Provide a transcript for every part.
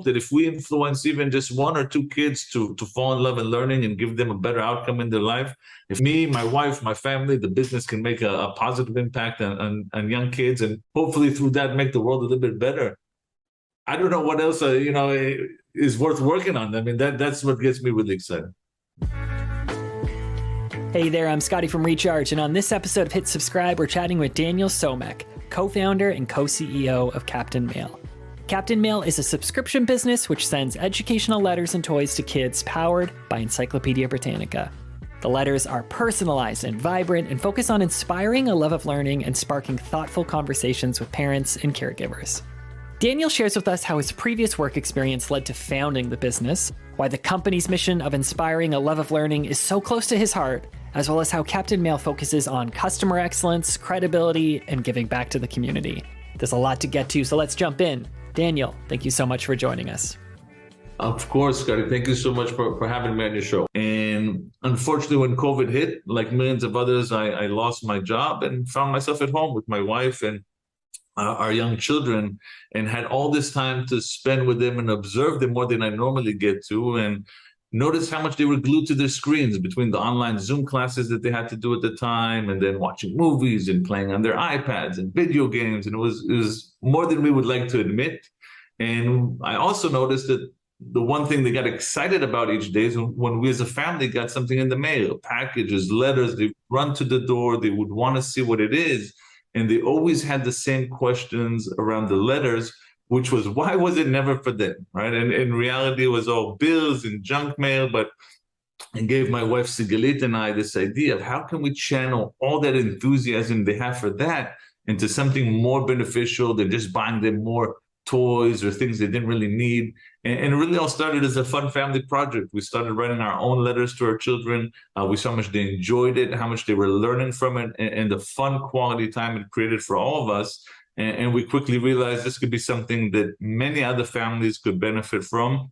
hope that if we influence even just one or two kids to fall in love and learning and give them a better outcome in their life, if me, my wife, my family, the business can make a positive impact on young kids, and hopefully through that make the world a little bit better. I don't know what else, is worth working on. I mean, that's what gets me really excited. Hey there, I'm Scotty from Recharge, and on this episode of Hit Subscribe, we're chatting with Daniel Somek, co-founder and co-CEO of Captain Mail. Captain Mail is a subscription business which sends educational letters and toys to kids powered by Encyclopedia Britannica. The letters are personalized and vibrant and focus on inspiring a love of learning and sparking thoughtful conversations with parents and caregivers. Daniel shares with us how his previous work experience led to founding the business, why the company's mission of inspiring a love of learning is so close to his heart, as well as how Captain Mail focuses on customer excellence, credibility, and giving back to the community. There's a lot to get to, so let's jump in. Daniel, thank you so much for joining us. Of course, Scotty. Thank you so much for having me on your show. And unfortunately, when COVID hit, like millions of others, I lost my job and found myself at home with my wife and our young children, and had all this time to spend with them and observe them more than I normally get to, and notice how much they were glued to their screens between the online Zoom classes that they had to do at the time, and then watching movies and playing on their iPads and video games. And it was more than we would like to admit. And I also noticed that the one thing they got excited about each day is when we as a family got something in the mail, packages, letters, they run to the door, they would want to see what it is. And they always had the same questions around the letters, which was, why was it never for them, right? And in reality, it was all bills and junk mail, but it gave my wife Sigalit and I this idea of how can we channel all that enthusiasm they have for that into something more beneficial than just buying them more toys or things they didn't really need. And it really all started as a fun family project. We started writing our own letters to our children. We saw how much they enjoyed it, how much they were learning from it, and the fun quality time it created for all of us. And we quickly realized this could be something that many other families could benefit from,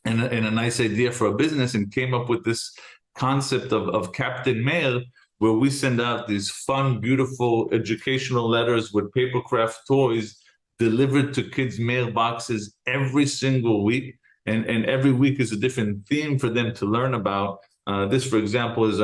and a nice idea for a business, and came up with this concept of Captain Mail, where we send out these fun, beautiful educational letters with papercraft toys delivered to kids' mailboxes every single week. And every week is a different theme for them to learn about. This, for example, is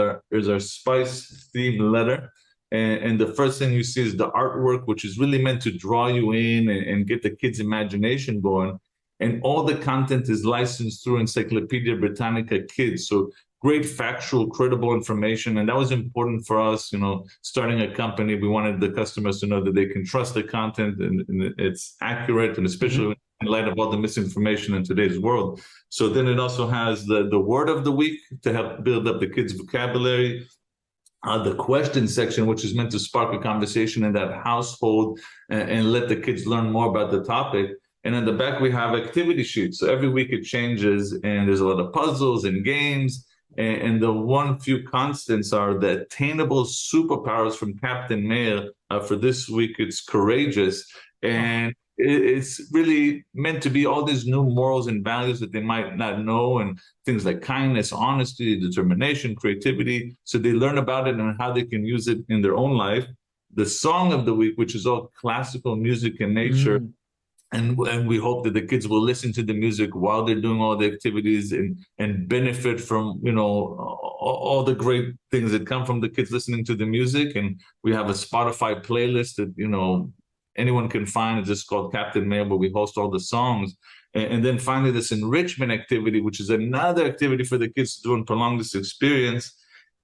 our spice themed letter. And the first thing you see is the artwork, which is really meant to draw you in and get the kids' imagination going. And all the content is licensed through Encyclopedia Britannica Kids. So great factual, credible information. And that was important for us, starting a company. We wanted the customers to know that they can trust the content and it's accurate, and especially in light of all the misinformation in today's world. So then it also has the word of the week to help build up the kids' vocabulary. The question section, which is meant to spark a conversation in that household and let the kids learn more about the topic. And in the back, we have activity sheets. So every week it changes, and there's a lot of puzzles and games. And the few constants are the attainable superpowers from Captain Mail. For this week, it's courageous. And it's really meant to be all these new morals and values that they might not know, and things like kindness, honesty, determination, creativity. So they learn about it and how they can use it in their own life. The song of the week, which is all classical music in nature. And we hope that the kids will listen to the music while they're doing all the activities and benefit from, all the great things that come from the kids listening to the music. And we have a Spotify playlist that, anyone can find. It's just called Captain Mail, where we host all the songs. And then finally, this enrichment activity, which is another activity for the kids to do and prolong this experience.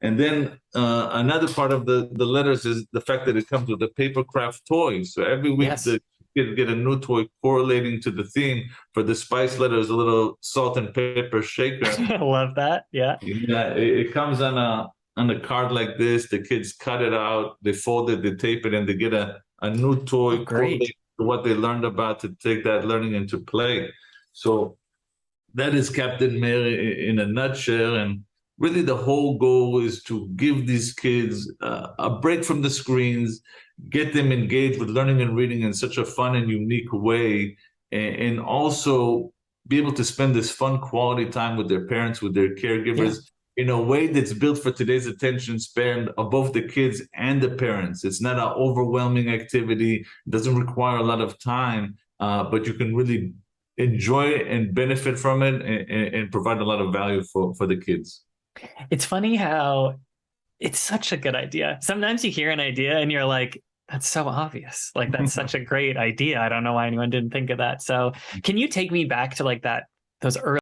And then another part of the letters is the fact that it comes with the papercraft toys. So every week, the kids get a new toy correlating to the theme. For the spice letter is a little salt and pepper shaker. I love that. Yeah. It comes on a card like this. The kids cut it out, they fold it, they tape it, and they get a new toy correlating to what they learned about to take that learning into play. So that is Captain Mail in a nutshell. And really the whole goal is to give these kids a break from the screens, get them engaged with learning and reading in such a fun and unique way, and also be able to spend this fun quality time with their parents, with their caregivers, in a way that's built for today's attention span of both the kids and the parents. It's not an overwhelming activity. It doesn't require a lot of time, but you can really enjoy it and benefit from it, and provide a lot of value for the kids. It's funny how it's such a good idea. Sometimes you hear an idea and you're like, that's so obvious. Like, that's such a great idea. I don't know why anyone didn't think of that. So can you take me back to like those early